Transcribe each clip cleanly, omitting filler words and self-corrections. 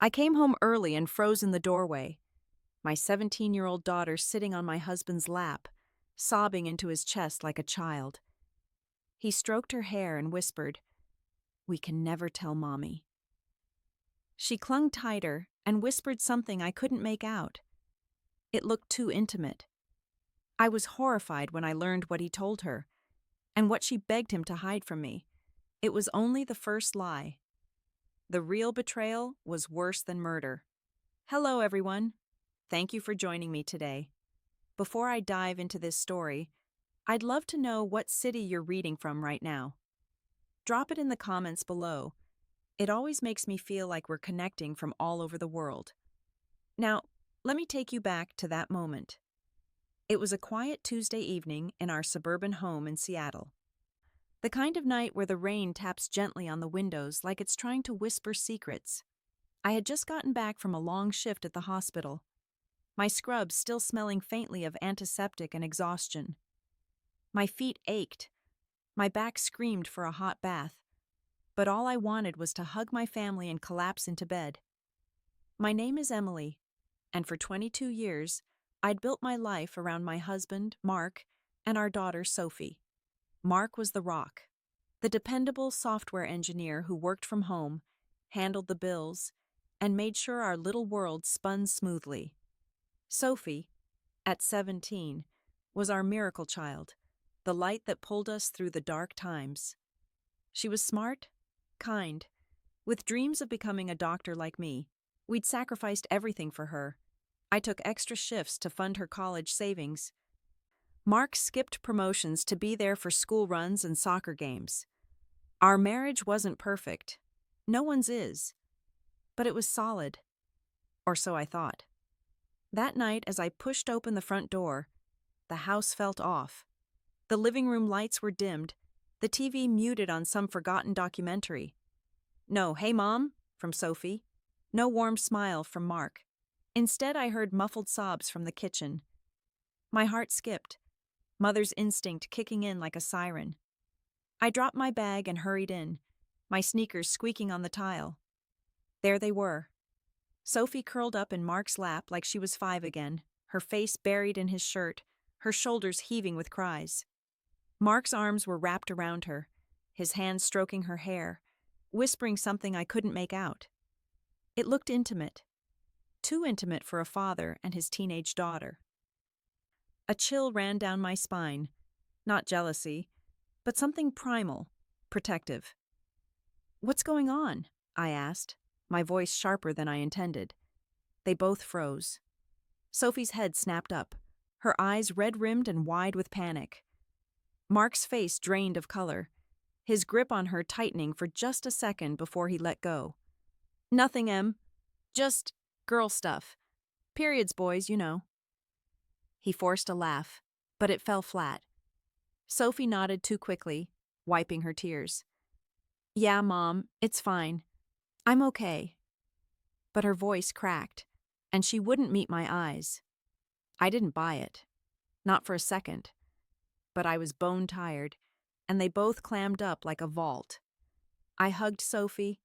I came home early and froze in the doorway, my 17-year-old daughter sitting on my husband's lap, sobbing into his chest like a child. He stroked her hair and whispered, "We can never tell Mommy." She clung tighter and whispered something I couldn't make out. It looked too intimate. I was horrified when I learned what he told her, and what she begged him to hide from me. It was only the first lie. The real betrayal was worse than murder. Hello, everyone. Thank you for joining me today. Before I dive into this story, I'd love to know what city you're reading from right now. Drop it in the comments below. It always makes me feel like we're connecting from all over the world. Now, let me take you back to that moment. It was a quiet Tuesday evening in our suburban home in Seattle. The kind of night where the rain taps gently on the windows like it's trying to whisper secrets. I had just gotten back from a long shift at the hospital, my scrubs still smelling faintly of antiseptic and exhaustion. My feet ached, my back screamed for a hot bath, but all I wanted was to hug my family and collapse into bed. My name is Emily, and for 22 years, I'd built my life around my husband, Mark, and our daughter, Sophie. Mark was the rock, the dependable software engineer who worked from home, handled the bills, and made sure our little world spun smoothly. Sophie, at 17, was our miracle child, the light that pulled us through the dark times. She was smart, kind, with dreams of becoming a doctor like me. We'd sacrificed everything for her. I took extra shifts to fund her college savings. Mark skipped promotions to be there for school runs and soccer games. Our marriage wasn't perfect. No one's is. But it was solid. Or so I thought. That night, as I pushed open the front door, the house felt off. The living room lights were dimmed, the TV muted on some forgotten documentary. No, "Hey, Mom," from Sophie. No warm smile from Mark. Instead, I heard muffled sobs from the kitchen. My heart skipped, mother's instinct kicking in like a siren. I dropped my bag and hurried in, my sneakers squeaking on the tile. There they were. Sophie curled up in Mark's lap like she was 5 again, her face buried in his shirt, her shoulders heaving with cries. Mark's arms were wrapped around her, his hands stroking her hair, whispering something I couldn't make out. It looked intimate. Too intimate for a father and his teenage daughter. A chill ran down my spine, not jealousy, but something primal, protective. "What's going on?" I asked, my voice sharper than I intended. They both froze. Sophie's head snapped up, her eyes red-rimmed and wide with panic. Mark's face drained of color, his grip on her tightening for just a second before he let go. "Nothing, Em. Just girl stuff. Periods, boys, you know." He forced a laugh, but it fell flat. Sophie nodded too quickly, wiping her tears. "Yeah, Mom, it's fine. I'm okay." But her voice cracked, and she wouldn't meet my eyes. I didn't buy it. Not for a second. But I was bone-tired, and they both clammed up like a vault. I hugged Sophie,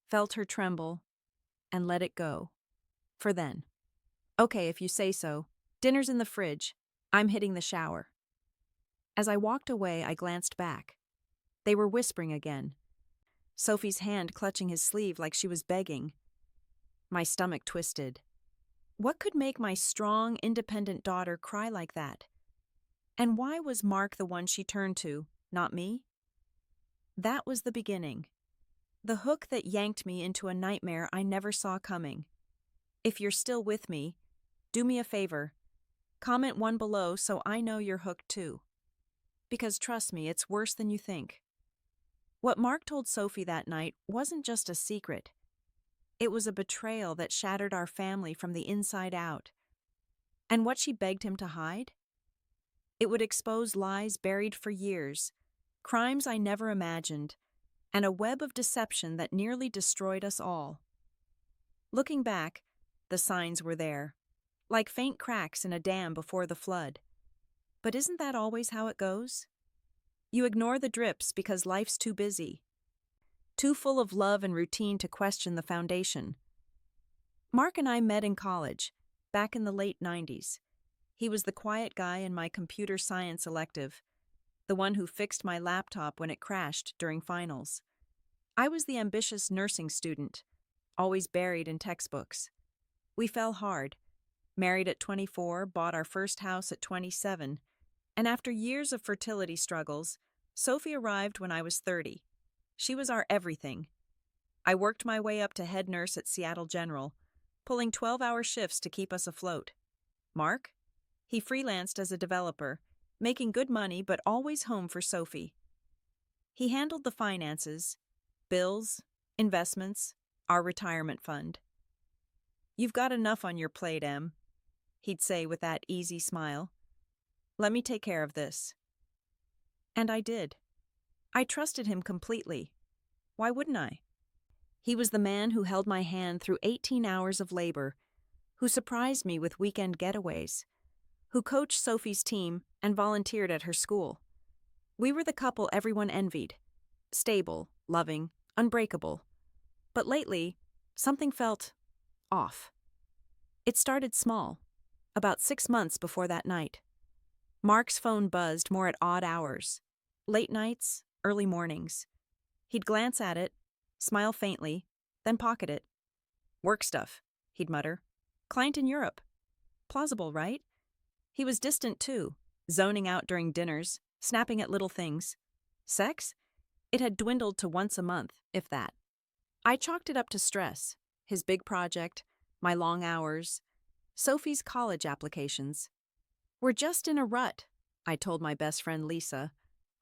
felt her tremble, and let it go. For then. "Okay, if you say so. Dinner's in the fridge. I'm hitting the shower." As I walked away, I glanced back. They were whispering again. Sophie's hand clutching his sleeve like she was begging. My stomach twisted. What could make my strong, independent daughter cry like that? And why was Mark the one she turned to, not me? That was the beginning. The hook that yanked me into a nightmare I never saw coming. If you're still with me, do me a favor. Comment 1 below so I know you're hooked too. Because trust me, it's worse than you think. What Mark told Sophie that night wasn't just a secret. It was a betrayal that shattered our family from the inside out. And what she begged him to hide? It would expose lies buried for years, crimes I never imagined, and a web of deception that nearly destroyed us all. Looking back, the signs were there, like faint cracks in a dam before the flood. But isn't that always how it goes? You ignore the drips because life's too busy, too full of love and routine to question the foundation. Mark and I met in college, back in the late 90s. He was the quiet guy in my computer science elective, the one who fixed my laptop when it crashed during finals. I was the ambitious nursing student, always buried in textbooks. We fell hard, married at 24, bought our first house at 27, and after years of fertility struggles, Sophie arrived when I was 30. She was our everything. I worked my way up to head nurse at Seattle General, pulling 12-hour shifts to keep us afloat. Mark? He freelanced as a developer, making good money but always home for Sophie. He handled the finances, bills, investments, our retirement fund. "You've got enough on your plate, Em," he'd say with that easy smile. "Let me take care of this." And I did. I trusted him completely. Why wouldn't I? He was the man who held my hand through 18 hours of labor, who surprised me with weekend getaways, who coached Sophie's team and volunteered at her school. We were the couple everyone envied. Stable, loving, unbreakable. But lately, something felt off. It started small, about 6 months before that night. Mark's phone buzzed more at odd hours. Late nights, early mornings. He'd glance at it, smile faintly, then pocket it. "Work stuff," he'd mutter. "Client in Europe." Plausible, right? He was distant too, zoning out during dinners, snapping at little things. Sex? It had dwindled to once a month, if that. I chalked it up to stress, his big project, my long hours, Sophie's college applications. "We're just in a rut," I told my best friend Lisa,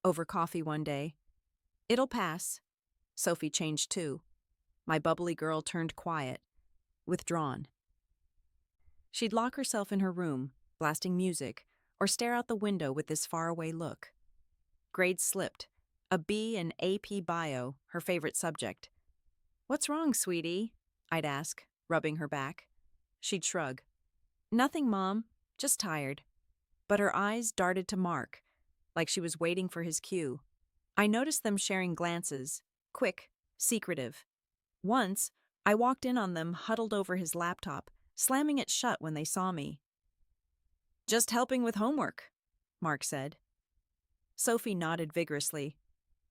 over coffee one day. "It'll pass." Sophie changed too. My bubbly girl turned quiet, withdrawn. She'd lock herself in her room, blasting music, or stare out the window with this faraway look. Grades slipped. A B in AP Bio, her favorite subject. "What's wrong, sweetie?" I'd ask, rubbing her back. She'd shrug. "Nothing, Mom. Just tired." But her eyes darted to Mark, like she was waiting for his cue. I noticed them sharing glances, quick, secretive. Once, I walked in on them huddled over his laptop, slamming it shut when they saw me. "Just helping with homework," Mark said. Sophie nodded vigorously.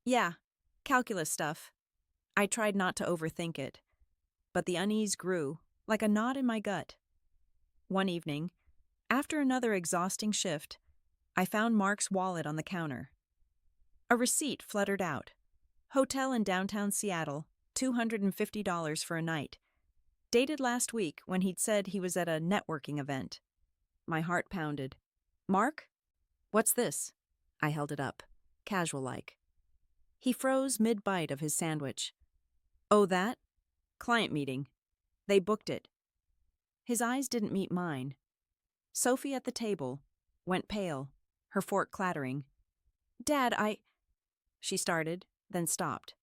"Yeah, calculus stuff." I tried not to overthink it, but the unease grew, like a knot in my gut. One evening, after another exhausting shift, I found Mark's wallet on the counter. A receipt fluttered out. Hotel in downtown Seattle, $250 for a night. Dated last week when he'd said he was at a networking event. My heart pounded. "Mark? What's this?" I held it up, casual-like. He froze mid-bite of his sandwich. "Oh, that? Client meeting. They booked it." His eyes didn't meet mine. Sophie at the table went pale, her fork clattering. "Dad, She started, then stopped.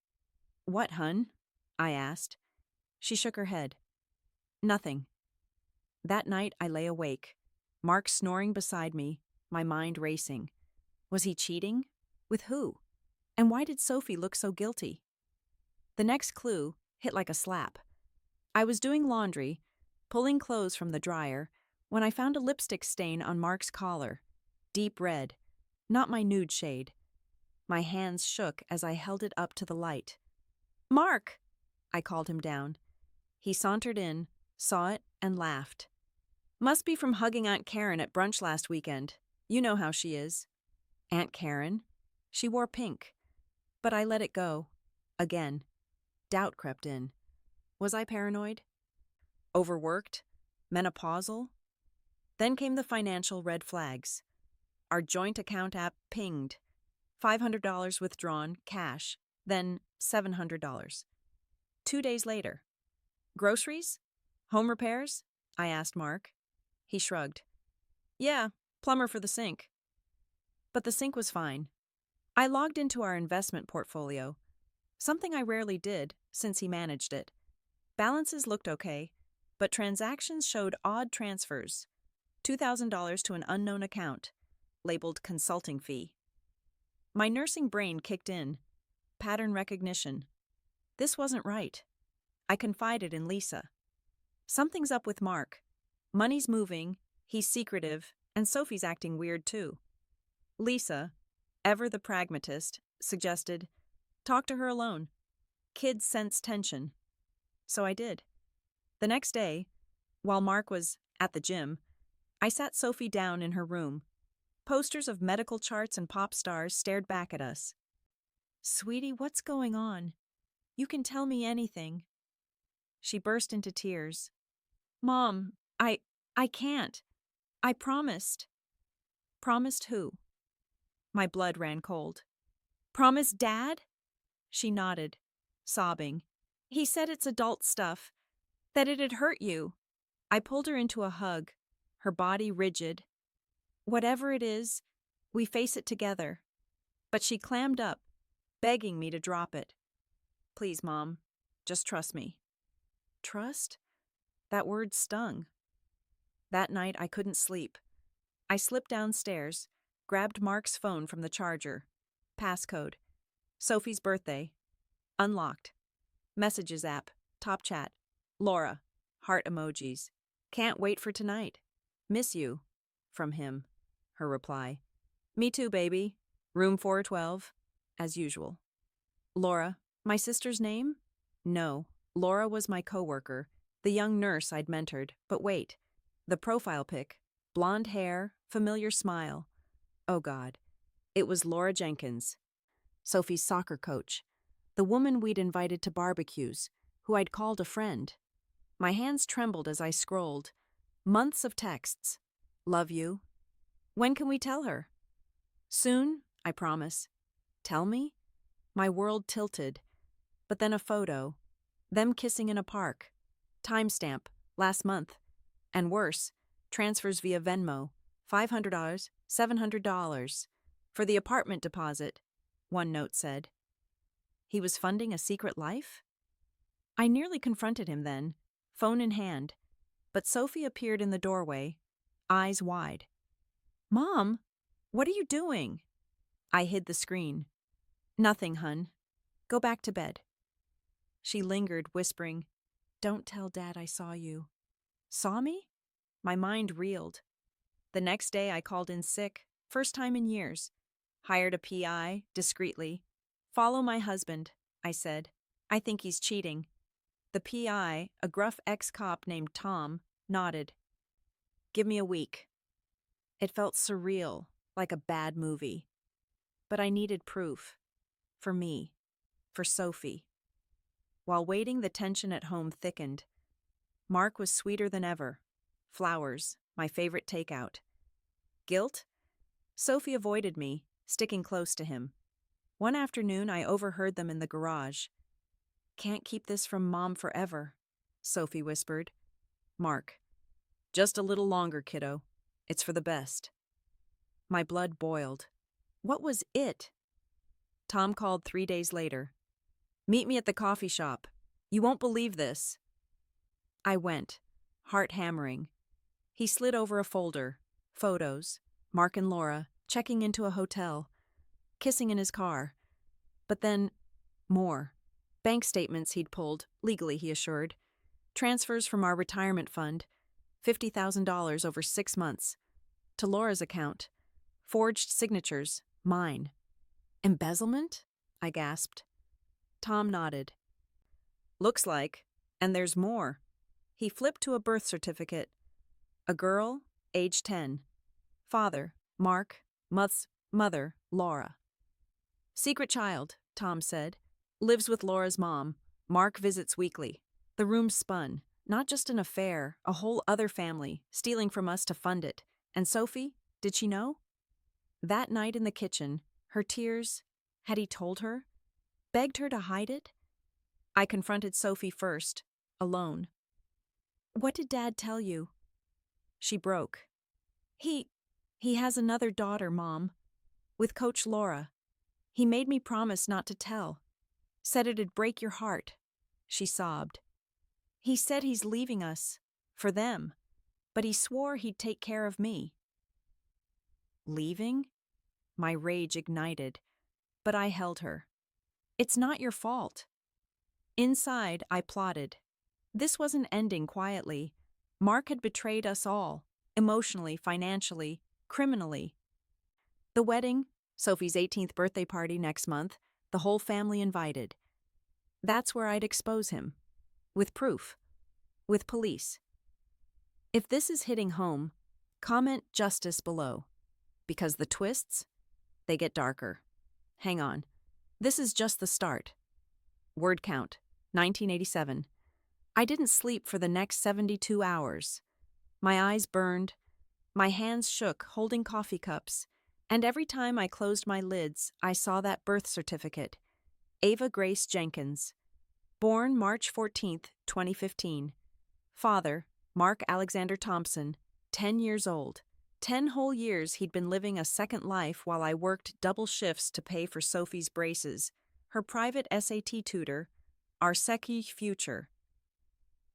"What, hun?" I asked. She shook her head. "Nothing." That night I lay awake, Mark snoring beside me, my mind racing. Was he cheating? With who? And why did Sophie look so guilty? The next clue hit like a slap. I was doing laundry, pulling clothes from the dryer, when I found a lipstick stain on Mark's collar. Deep red, not my nude shade. My hands shook as I held it up to the light. "Mark!" I called him down. He sauntered in, saw it, and laughed. "Must be from hugging Aunt Karen at brunch last weekend. You know how she is." Aunt Karen? She wore pink. But I let it go. Again. Doubt crept in. Was I paranoid? Overworked? Menopausal? Then came the financial red flags. Our joint account app pinged. $500 withdrawn, cash, then $700. 2 days later. "Groceries? Home repairs?" I asked Mark. He shrugged. "Yeah, plumber for the sink." But the sink was fine. I logged into our investment portfolio, something I rarely did since he managed it. Balances looked okay, but transactions showed odd transfers. $2,000 to an unknown account, labeled consulting fee. My nursing brain kicked in. Pattern recognition. This wasn't right. I confided in Lisa. Something's up with Mark. Money's moving, he's secretive, and Sophie's acting weird too. Lisa, ever the pragmatist, suggested, talk to her alone. Kids sense tension. So I did. The next day, while Mark was at the gym, I sat Sophie down in her room. Posters of medical charts and pop stars stared back at us. Sweetie, what's going on? You can tell me anything. She burst into tears. Mom, I can't. I promised. Promised who? My blood ran cold. Promised Dad? She nodded, sobbing. He said it's adult stuff, that it'd hurt you. I pulled her into a hug, her body rigid. Whatever it is, we face it together. But she clammed up, begging me to drop it. Please, Mom, just trust me. Trust? That word stung. That night I couldn't sleep. I slipped downstairs, grabbed Mark's phone from the charger. Passcode. Sophie's birthday. Unlocked. Messages app. Top chat. Laura. Heart emojis. Can't wait for tonight. Miss you. From him. Her reply. Me too, baby. Room 412. As usual. Laura. My sister's name? No. Laura was my coworker, the young nurse I'd mentored. But wait. The profile pic. Blonde hair, familiar smile. Oh God. It was Laura Jenkins, Sophie's soccer coach, the woman we'd invited to barbecues, who I'd called a friend. My hands trembled as I scrolled. Months of texts. Love you. When can we tell her? Soon, I promise. Tell me? My world tilted. But then a photo. Them kissing in a park. Timestamp. Last month. And worse, transfers via Venmo. $500, $700. For the apartment deposit, one note said. He was funding a secret life? I nearly confronted him then, phone in hand, but Sophie appeared in the doorway, eyes wide. Mom, what are you doing? I hid the screen. Nothing, hun. Go back to bed. She lingered, whispering, Don't tell Dad I saw you. Saw me? My mind reeled. The next day I called in sick, first time in years. Hired a PI, discreetly. Follow my husband, I said. I think he's cheating. The PI, a gruff ex-cop named Tom, nodded. Give me a week. It felt surreal, like a bad movie. But I needed proof. For me. For Sophie. While waiting, the tension at home thickened. Mark was sweeter than ever. Flowers, my favorite takeout. Guilt? Sophie avoided me, sticking close to him. One afternoon, I overheard them in the garage. Can't keep this from Mom forever, Sophie whispered. Mark. Just a little longer, kiddo. It's for the best. My blood boiled. What was it? Tom called 3 days later. Meet me at the coffee shop. You won't believe this. I went, heart hammering. He slid over a folder. Photos. Mark and Laura, checking into a hotel. Kissing in his car. But then, more. Bank statements he'd pulled, legally he assured. Transfers from our retirement fund. $50,000 over 6 months. To Laura's account. Forged signatures. Mine. Embezzlement? I gasped. Tom nodded. Looks like. And there's more. He flipped to a birth certificate. A girl, age 10. Father, Mark. Mother, Laura. Secret child, Tom said. Lives with Laura's mom. Mark visits weekly. The room spun. Not just an affair, a whole other family, stealing from us to fund it. And Sophie, did she know? That night in the kitchen, her tears, had he told her? Begged her to hide it? I confronted Sophie first, alone. What did Dad tell you? She broke. He has another daughter, Mom. With Coach Laura. He made me promise not to tell. Said it'd break your heart. She sobbed. He said he's leaving us. For them. But he swore he'd take care of me. Leaving? My rage ignited. But I held her. It's not your fault. Inside, I plotted. This wasn't ending quietly. Mark had betrayed us all, emotionally, financially, criminally. The wedding, Sophie's 18th birthday party next month, the whole family invited. That's where I'd expose him. With proof. With police. If this is hitting home, comment justice below. Because the twists, they get darker. Hang on. This is just the start. Word count, 1987. I didn't sleep for the next 72 hours. My eyes burned, my hands shook holding coffee cups, and every time I closed my lids, I saw that birth certificate. Ava Grace Jenkins. Born March 14th, 2015. Father, Mark Alexander Thompson, 10 years old. 10 whole years he'd been living a second life while I worked double shifts to pay for Sophie's braces, her private SAT tutor, our Seki future.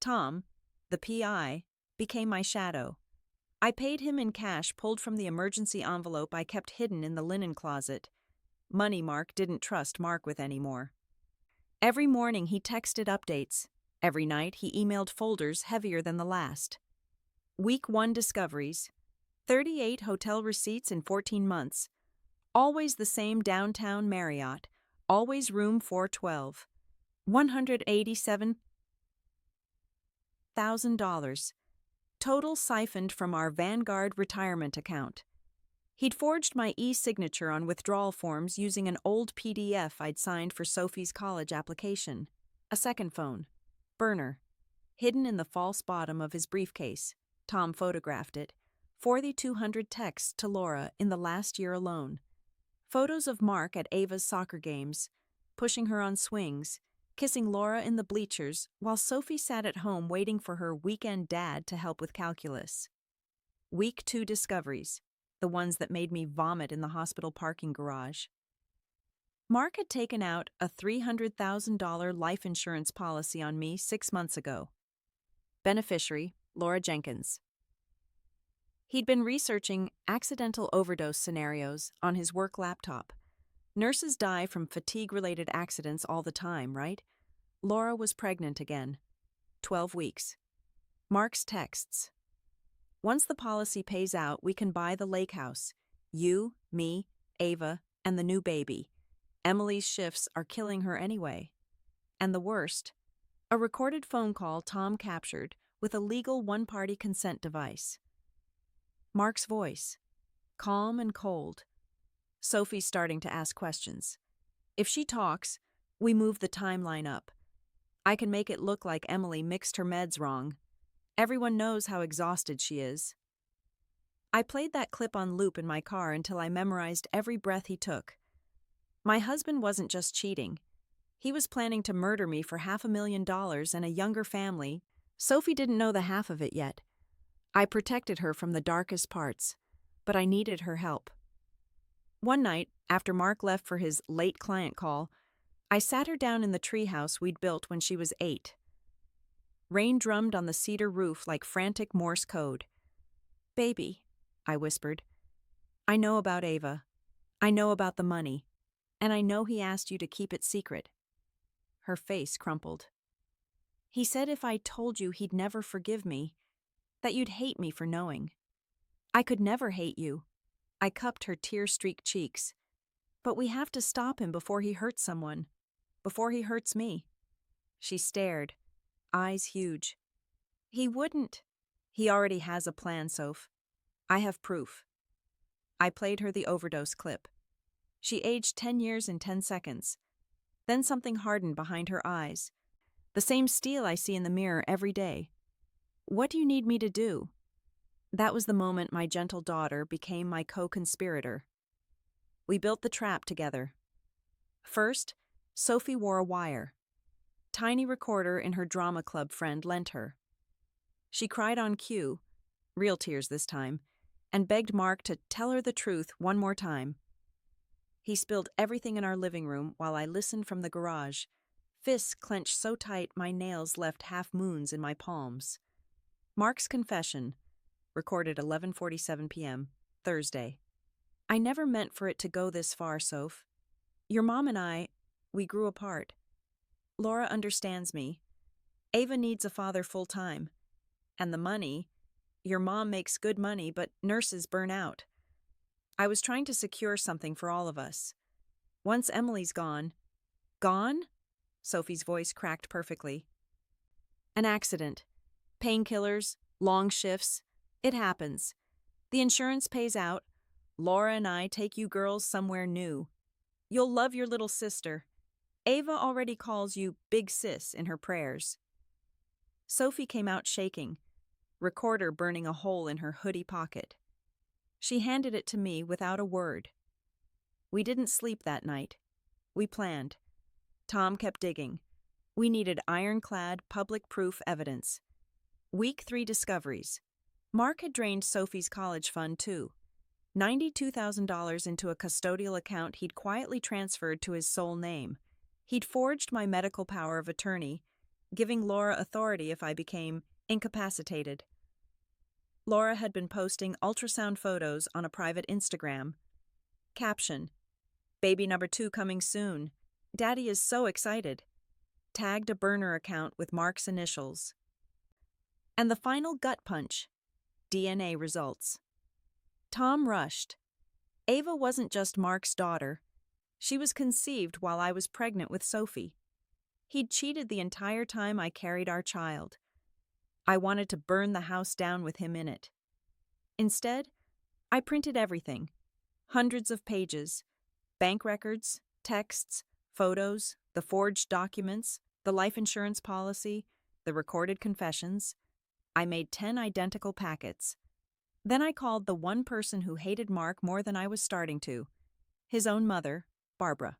Tom, the PI, became my shadow. I paid him in cash pulled from the emergency envelope I kept hidden in the linen closet. Money Mark didn't trust Mark with anymore. Every morning he texted updates. Every night he emailed folders heavier than the last. Week 1 discoveries. 38 hotel receipts in 14 months. Always the same downtown Marriott. Always room 412. $187,000. Total siphoned from our Vanguard retirement account. He'd forged my e-signature on withdrawal forms using an old PDF I'd signed for Sophie's college application. A second phone. Burner. Hidden in the false bottom of his briefcase. Tom photographed it. 4,200 texts to Laura in the last year alone. Photos of Mark at Ava's soccer games, pushing her on swings, kissing Laura in the bleachers while Sophie sat at home waiting for her weekend dad to help with calculus. Week 2 discoveries, the ones that made me vomit in the hospital parking garage. Mark had taken out a $300,000 life insurance policy on me 6 months ago. Beneficiary, Laura Jenkins. He'd been researching accidental overdose scenarios on his work laptop. Nurses die from fatigue-related accidents all the time, right? Laura was pregnant again. 12 weeks. Mark's texts. Once the policy pays out, we can buy the lake house. You, me, Ava, and the new baby. Emily's shifts are killing her anyway. And the worst, a recorded phone call Tom captured with a legal one-party consent device. Mark's voice, calm and cold. Sophie's starting to ask questions. If she talks, we move the timeline up. I can make it look like Emily mixed her meds wrong. Everyone knows how exhausted she is. I played that clip on loop in my car until I memorized every breath he took. My husband wasn't just cheating. He was planning to murder me for $500,000 and a younger family. Sophie didn't know the half of it yet. I protected her from the darkest parts, but I needed her help. One night, after Mark left for his late client call, I sat her down in the treehouse we'd built when she was 8. Rain drummed on the cedar roof like frantic Morse code. "Baby," I whispered, "I know about Ava. I know about the money. And I know he asked you to keep it secret." Her face crumpled. "He said if I told you he'd never forgive me, that you'd hate me for knowing." "I could never hate you." I cupped her tear-streaked cheeks. "But we have to stop him before he hurts someone. Before he hurts me." She stared, eyes huge. "He wouldn't." "He already has a plan, Soph. I have proof." I played her the overdose clip. She aged 10 years in 10 seconds. Then something hardened behind her eyes. The same steel I see in the mirror every day. "What do you need me to do?" That was the moment my gentle daughter became my co-conspirator. We built the trap together. First, Sophie wore a wire. Tiny recorder in her drama club friend lent her. She cried on cue, real tears this time, and begged Mark to tell her the truth one more time. He spilled everything in our living room while I listened from the garage, fists clenched so tight my nails left half-moons in my palms. Mark's confession, recorded 11:47 p.m., Thursday. "I never meant for it to go this far, Soph. Your mom and I, we grew apart. Laura understands me. Ava needs a father full-time. And the money, your mom makes good money, but nurses burn out. I was trying to secure something for all of us. Once Emily's gone. Gone? Sophie's voice cracked perfectly. An accident. Painkillers, long shifts. It happens. The insurance pays out. Laura and I take you girls somewhere new. You'll love your little sister. Ava already calls you Big Sis in her prayers. Sophie came out shaking, recorder burning a hole in her hoodie pocket. She handed it to me without a word. We didn't sleep that night. We planned. Tom kept digging. We needed ironclad, public proof evidence. Week 3 discoveries. Mark had drained Sophie's college fund too. $92,000 into a custodial account he'd quietly transferred to his sole name. He'd forged my medical power of attorney, giving Laura authority if I became incapacitated. Laura had been posting ultrasound photos on a private Instagram. Caption: Baby number 2 coming soon. Daddy is so excited. Tagged a burner account with Mark's initials. And the final gut punch: DNA results. Tom rushed. Ava wasn't just Mark's daughter. She was conceived while I was pregnant with Sophie. He'd cheated the entire time I carried our child. I wanted to burn the house down with him in it. Instead, I printed everything. Hundreds of pages. Bank records, texts, photos, the forged documents, the life insurance policy, the recorded confessions. I made 10 identical packets. Then I called the one person who hated Mark more than I was starting to. His own mother, Barbara.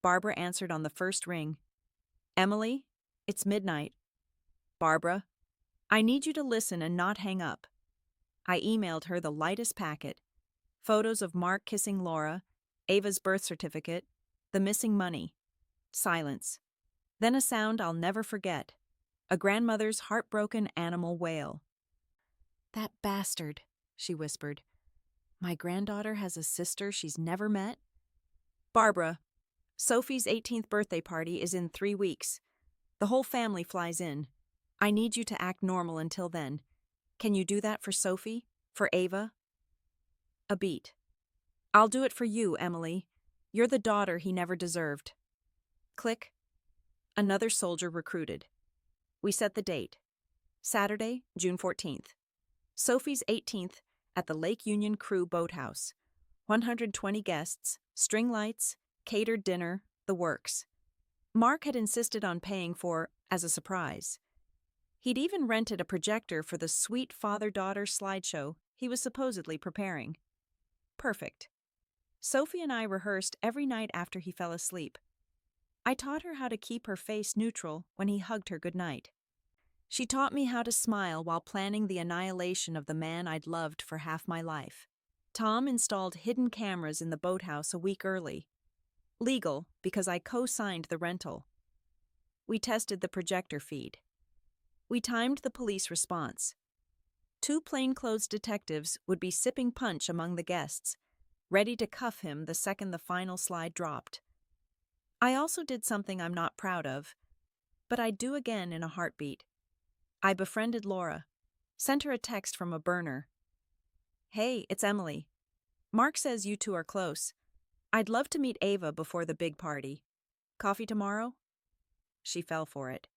Barbara answered on the first ring. Emily, it's midnight. Barbara, I need you to listen and not hang up. I emailed her the lightest packet. Photos of Mark kissing Laura, Ava's birth certificate, the missing money. Silence. Then a sound I'll never forget. A grandmother's heartbroken animal wail. That bastard, she whispered. My granddaughter has a sister she's never met? Barbara, Sophie's 18th birthday party is in 3 weeks. The whole family flies in. I need you to act normal until then. Can you do that for Sophie? For Ava? A beat. I'll do it for you, Emily. You're the daughter he never deserved. Click. Another soldier recruited. We set the date. Saturday, June 14th. Sophie's 18th at the Lake Union Crew Boathouse. 120 guests, string lights, catered dinner, the works. Mark had insisted on paying for as a surprise. He'd even rented a projector for the sweet father-daughter slideshow he was supposedly preparing. Perfect. Sophie and I rehearsed every night after he fell asleep. I taught her how to keep her face neutral when he hugged her goodnight. She taught me how to smile while planning the annihilation of the man I'd loved for half my life. Tom installed hidden cameras in the boathouse a week early. Legal, because I co-signed the rental. We tested the projector feed. We timed the police response. 2 plainclothes detectives would be sipping punch among the guests, ready to cuff him the second the final slide dropped. I also did something I'm not proud of, but I'd do again in a heartbeat. I befriended Laura, sent her a text from a burner. Hey, it's Emily. Mark says you two are close. I'd love to meet Ava before the big party. Coffee tomorrow? She fell for it.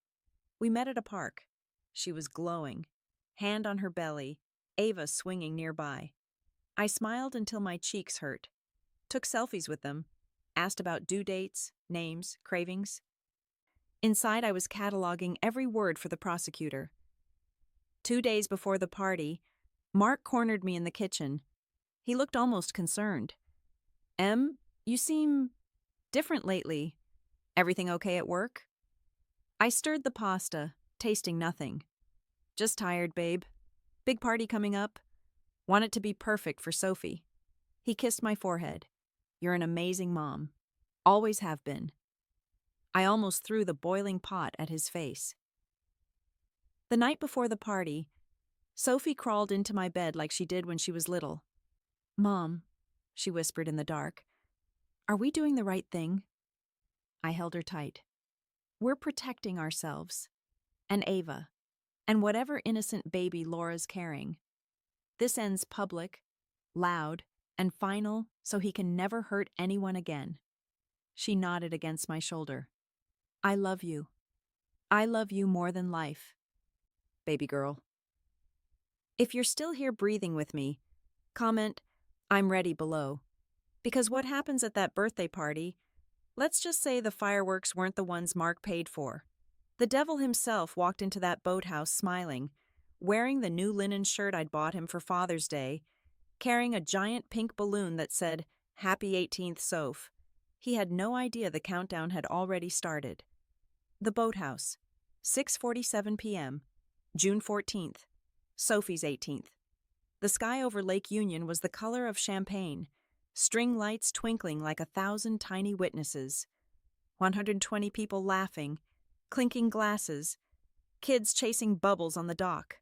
We met at a park. She was glowing, hand on her belly, Ava swinging nearby. I smiled until my cheeks hurt. Took selfies with them, asked about due dates, names, cravings. Inside, I was cataloging every word for the prosecutor. 2 days before the party, Mark cornered me in the kitchen. He looked almost concerned. Em, you seem different lately. Everything okay at work? I stirred the pasta, tasting nothing. Just tired, babe. Big party coming up. Want it to be perfect for Sophie. He kissed my forehead. You're an amazing mom. Always have been. I almost threw the boiling pot at his face. The night before the party, Sophie crawled into my bed like she did when she was little. Mom, she whispered in the dark, are we doing the right thing? I held her tight. We're protecting ourselves. and Ava, and whatever innocent baby Laura's carrying. This ends public, loud, and final so he can never hurt anyone again. She nodded against my shoulder. I love you. I love you more than life, baby girl. If you're still here breathing with me, comment, I'm ready below. Because what happens at that birthday party, let's just say the fireworks weren't the ones Mark paid for. The devil himself walked into that boathouse smiling, wearing the new linen shirt I'd bought him for Father's Day, carrying a giant pink balloon that said, Happy 18th Soph. He had no idea the countdown had already started. The boathouse, 6:47 p.m., June 14th, Sophie's 18th. The sky over Lake Union was the color of champagne, string lights twinkling like 1,000 tiny witnesses, 120 people laughing, clinking glasses, kids chasing bubbles on the dock.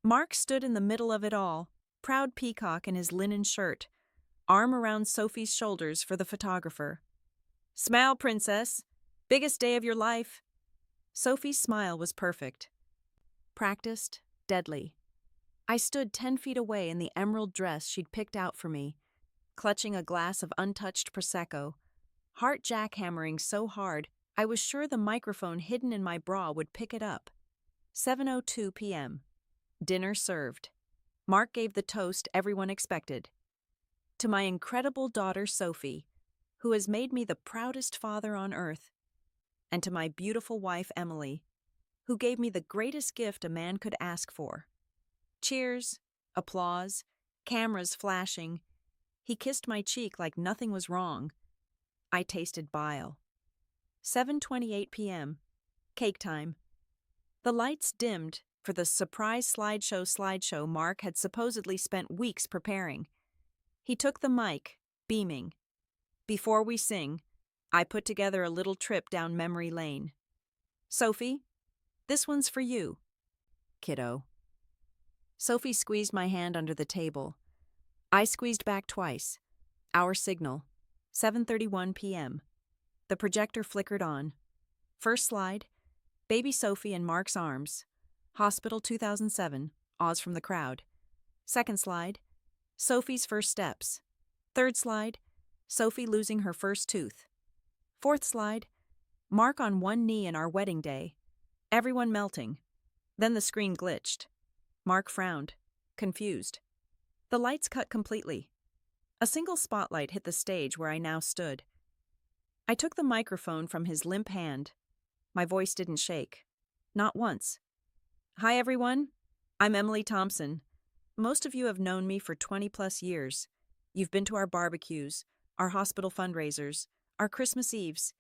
Mark stood in the middle of it all, proud peacock in his linen shirt, arm around Sophie's shoulders for the photographer. Smile, princess. Biggest day of your life. Sophie's smile was perfect. Practiced, deadly. I stood 10 feet away in the emerald dress she'd picked out for me, clutching a glass of untouched Prosecco, heart jackhammering so hard I was sure the microphone hidden in my bra would pick it up. 7:02 p.m. Dinner served. Mark gave the toast everyone expected. To my incredible daughter Sophie, who has made me the proudest father on earth, and to my beautiful wife Emily, who gave me the greatest gift a man could ask for. Cheers, applause, cameras flashing. He kissed my cheek like nothing was wrong. I tasted bile. 7:28 p.m. Cake time. The lights dimmed for the surprise slideshow Mark had supposedly spent weeks preparing. He took the mic, beaming. Before we sing, I put together a little trip down memory lane. Sophie, this one's for you, kiddo. Sophie squeezed my hand under the table. I squeezed back twice. Our signal, 7:31 p.m. The projector flickered on. First slide, baby Sophie in Mark's arms. Hospital 2007, Oz from the crowd. Second slide, Sophie's first steps. Third slide, Sophie losing her first tooth. Fourth slide, Mark on one knee in our wedding day. Everyone melting. Then the screen glitched. Mark frowned, confused. The lights cut completely. A single spotlight hit the stage where I now stood. I took the microphone from his limp hand. My voice didn't shake. Not once. Hi, everyone. I'm Emily Thompson. Most of you have known me for 20-plus years. You've been to our barbecues, our hospital fundraisers, our Christmas Eves.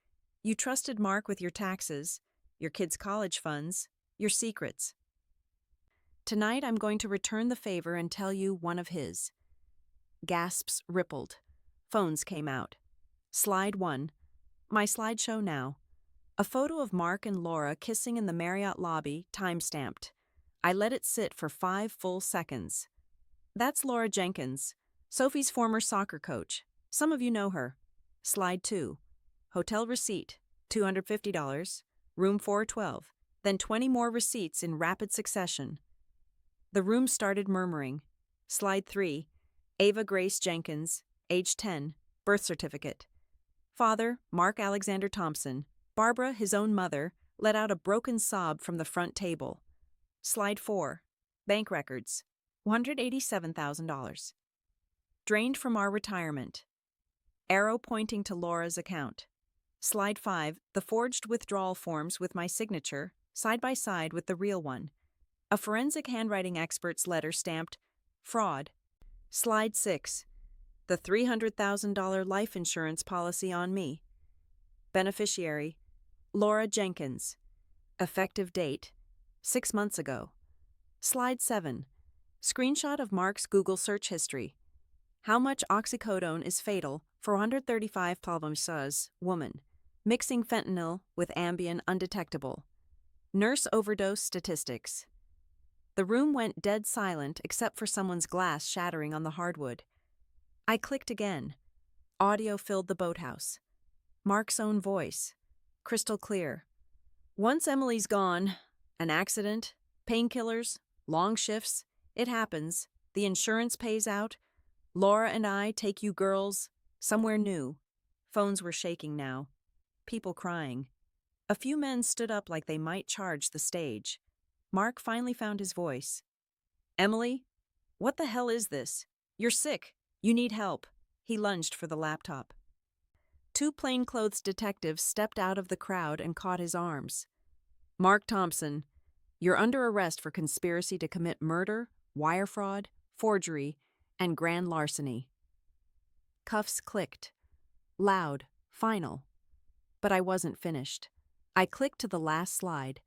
You trusted Mark with your taxes, your kids' college funds, your secrets. Tonight I'm going to return the favor and tell you one of his. Gasps rippled. Phones came out. Slide 1. My slideshow now. A photo of Mark and Laura kissing in the Marriott lobby, time-stamped. I let it sit for 5 full seconds. That's Laura Jenkins, Sophie's former soccer coach. Some of you know her. Slide 2. Hotel receipt, $250, room 412, then 20 more receipts in rapid succession. The room started murmuring. Slide 3. Ava Grace Jenkins, age 10, birth certificate. Father, Mark Alexander Thompson. Barbara, his own mother, let out a broken sob from the front table. Slide 4. Bank records, $187,000. Drained from our retirement. Arrow pointing to Laura's account. Slide 5. The forged withdrawal forms with my signature, side by side with the real one. A forensic handwriting expert's letter stamped, fraud. Slide 6. The $300,000 life insurance policy on me. Beneficiary, Laura Jenkins. Effective date, 6 months ago. Slide 7. Screenshot of Mark's Google search history. How much oxycodone is fatal for 135 palmosas, woman. Mixing fentanyl with Ambien undetectable. Nurse overdose statistics. The room went dead silent except for someone's glass shattering on the hardwood. I clicked again. Audio filled the boathouse. Mark's own voice. Crystal clear. Once Emily's gone, An accident, painkillers, long shifts. It happens. The insurance pays out. Laura and I take you girls somewhere new. Phones were shaking now. People crying. A few men stood up like they might charge the stage. Mark finally found his voice. Emily, what the hell is this? You're sick. You need help. He lunged for the laptop. Two plainclothes detectives stepped out of the crowd and caught his arms. Mark Thompson, you're under arrest for conspiracy to commit murder, wire fraud, forgery, and grand larceny. Cuffs clicked. Loud, final. But I wasn't finished. I clicked to the last slide.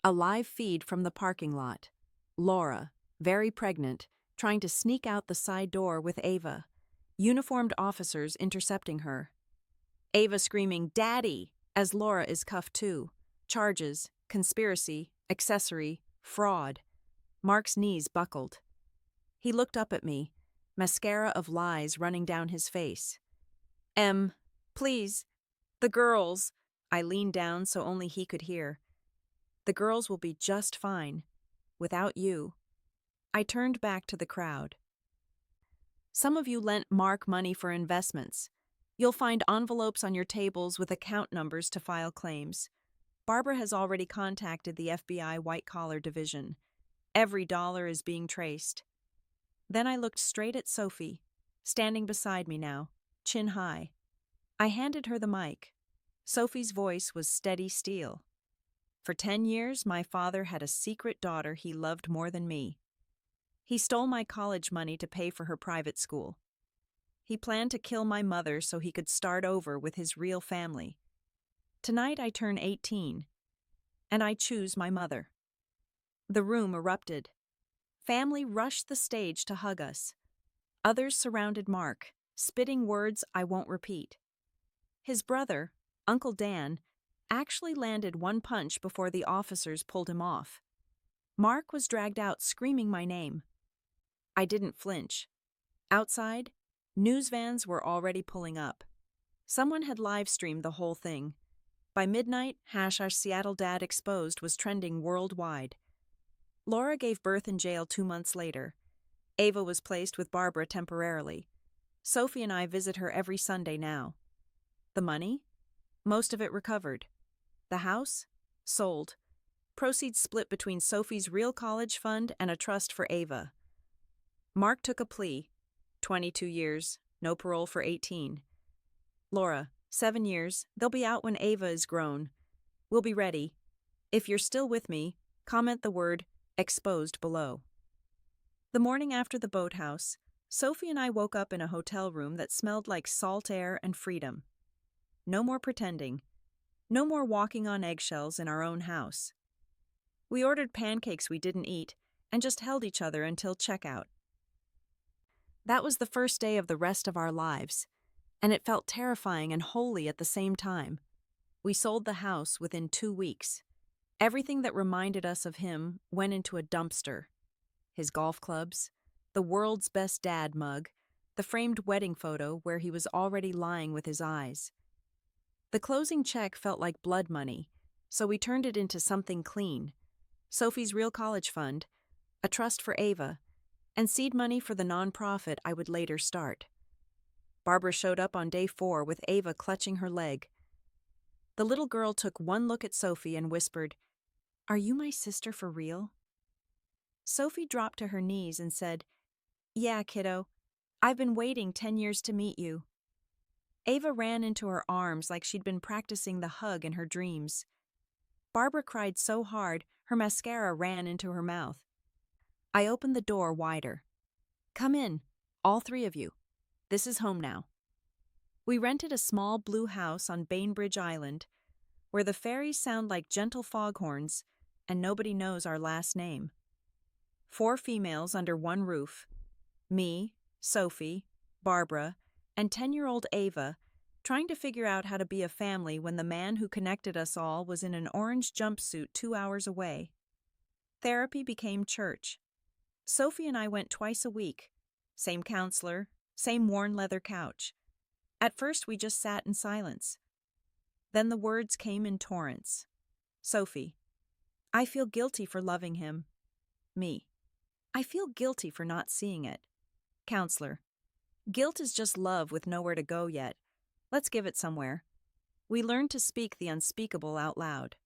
A live feed from the parking lot. Laura, very pregnant, trying to sneak out the side door with Ava. Uniformed officers intercepting her. Ava screaming, "Daddy!" as Laura is cuffed too. Charges, conspiracy, accessory, fraud. Mark's knees buckled. He looked up at me, mascara of lies running down his face. Please, the girls." I leaned down so only he could hear. "The girls will be just fine. Without you." I turned back to the crowd. Some of you lent Mark money for investments. You'll find envelopes on your tables with account numbers to file claims. Barbara has already contacted the FBI white-collar division. Every dollar is being traced. Then I looked straight at Sophie, standing beside me now, chin high. I handed her the mic. Sophie's voice was steady steel. For 10 years, my father had a secret daughter he loved more than me. He stole my college money to pay for her private school. He planned to kill my mother so he could start over with his real family. Tonight I turn 18, and I choose my mother. The room erupted. Family rushed the stage to hug us. Others surrounded Mark, spitting words I won't repeat. His brother, Uncle Dan, actually landed one punch before the officers pulled him off. Mark was dragged out screaming my name. I didn't flinch. Outside, news vans were already pulling up. Someone had live-streamed the whole thing. By midnight, # Seattle Dad Exposed was trending worldwide. Laura gave birth in jail 2 months later. Ava was placed with Barbara temporarily. Sophie and I visit her every Sunday now. The money? Most of it recovered. The house? Sold. Proceeds split between Sophie's real college fund and a trust for Ava. Mark took a plea. 22 years, no parole for 18. Laura, 7 years, they'll be out when Ava is grown. We'll be ready. If you're still with me, comment the word exposed below. The morning after the boathouse, Sophie and I woke up in a hotel room that smelled like salt air and freedom. No more pretending. No more walking on eggshells in our own house. We ordered pancakes we didn't eat and just held each other until checkout. That was the first day of the rest of our lives, and it felt terrifying and holy at the same time. We sold the house within 2 weeks. Everything that reminded us of him went into a dumpster. His golf clubs, the world's best dad mug, the framed wedding photo where he was already lying with his eyes. The closing check felt like blood money, so we turned it into something clean. Sophie's real college fund, a trust for Ava, and seed money for the nonprofit I would later start. Barbara showed up on day 4 with Ava clutching her leg. The little girl took one look at Sophie and whispered, "Are you my sister for real?" Sophie dropped to her knees and said, "Yeah, kiddo. I've been waiting 10 years to meet you." Ava ran into her arms like she'd been practicing the hug in her dreams. Barbara cried so hard, her mascara ran into her mouth. I opened the door wider. "Come in, all 3 of you. This is home now." We rented a small blue house on Bainbridge Island, where the fairies sound like gentle foghorns and nobody knows our last name. 4 females under one roof. Me, Sophie, Barbara, and 10-year-old Ava, trying to figure out how to be a family when the man who connected us all was in an orange jumpsuit 2 hours away. Therapy became church. Sophie and I went twice a week. Same counselor, same worn leather couch. At first we just sat in silence. Then the words came in torrents. "Sophie, I feel guilty for loving him. Me. I feel guilty for not seeing it. Counselor. Guilt is just love with nowhere to go yet. Let's give it somewhere. We learned to speak the unspeakable out loud.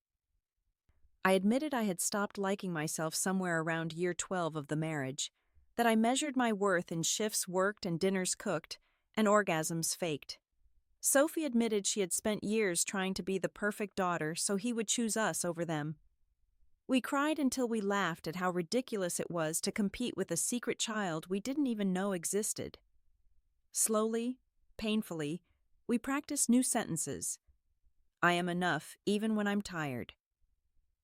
I admitted I had stopped liking myself somewhere around year 12 of the marriage, that I measured my worth in shifts worked and dinners cooked, and orgasms faked. Sophie admitted she had spent years trying to be the perfect daughter so he would choose us over them. We cried until we laughed at how ridiculous it was to compete with a secret child we didn't even know existed. Slowly, painfully, we practiced new sentences. I am enough even when I'm tired.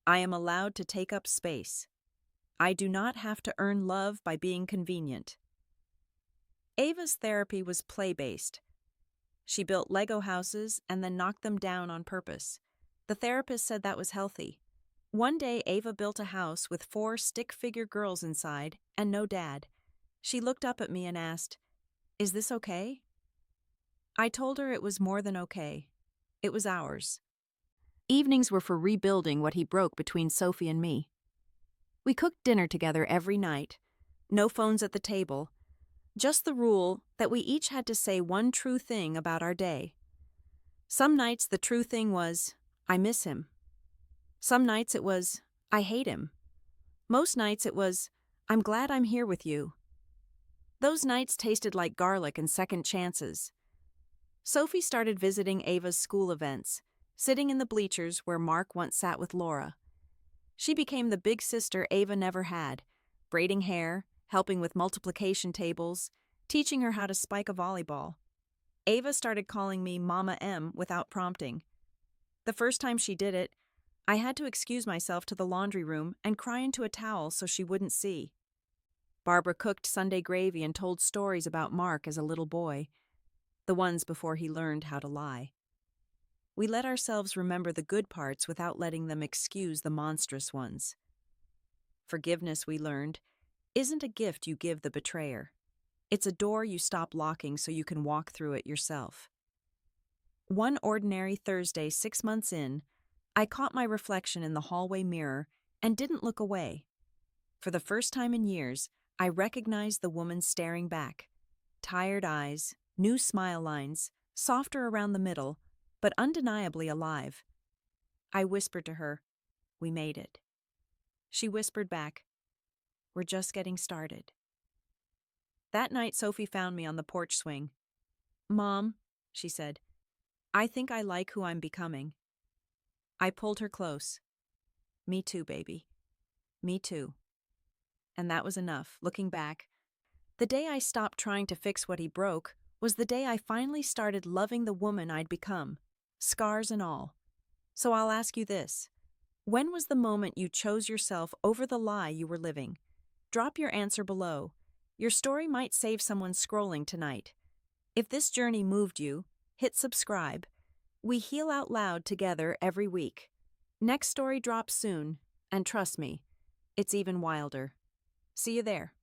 I am allowed to take up space. I do not have to earn love by being convenient. Ava's therapy was play-based. She built Lego houses and then knocked them down on purpose. The therapist said that was healthy. One day, Ava built a house with 4 stick-figure girls inside and no dad. She looked up at me and asked, "Is this okay?" I told her it was more than okay. It was ours. Evenings were for rebuilding what he broke between Sophie and me. We cooked dinner together every night. No phones at the table. Just the rule that we each had to say one true thing about our day. Some nights the true thing was, I miss him. Some nights it was, I hate him. Most nights it was, I'm glad I'm here with you. Those nights tasted like garlic and second chances. Sophie started visiting Ava's school events, sitting in the bleachers where Mark once sat with Laura. She became the big sister Ava never had, braiding hair, helping with multiplication tables, teaching her how to spike a volleyball. Ava started calling me Mama M without prompting. The first time she did it, I had to excuse myself to the laundry room and cry into a towel so she wouldn't see. Barbara cooked Sunday gravy and told stories about Mark as a little boy, the ones before he learned how to lie. We let ourselves remember the good parts without letting them excuse the monstrous ones. Forgiveness, we learned, isn't a gift you give the betrayer. It's a door you stop locking so you can walk through it yourself. One ordinary Thursday 6 months in, I caught my reflection in the hallway mirror and didn't look away. For the first time in years, I recognized the woman staring back. Tired eyes, new smile lines, softer around the middle, but undeniably alive. I whispered to her, "We made it." She whispered back, "We're just getting started." That night, Sophie found me on the porch swing. "Mom," she said, "I think I like who I'm becoming." I pulled her close. "Me too, baby. Me too." And that was enough, looking back. The day I stopped trying to fix what he broke was the day I finally started loving the woman I'd become, scars and all. So I'll ask you this. When was the moment you chose yourself over the lie you were living? Drop your answer below. Your story might save someone scrolling tonight. If this journey moved you, hit subscribe. We heal out loud together every week. Next story drops soon, and trust me, it's even wilder. See you there.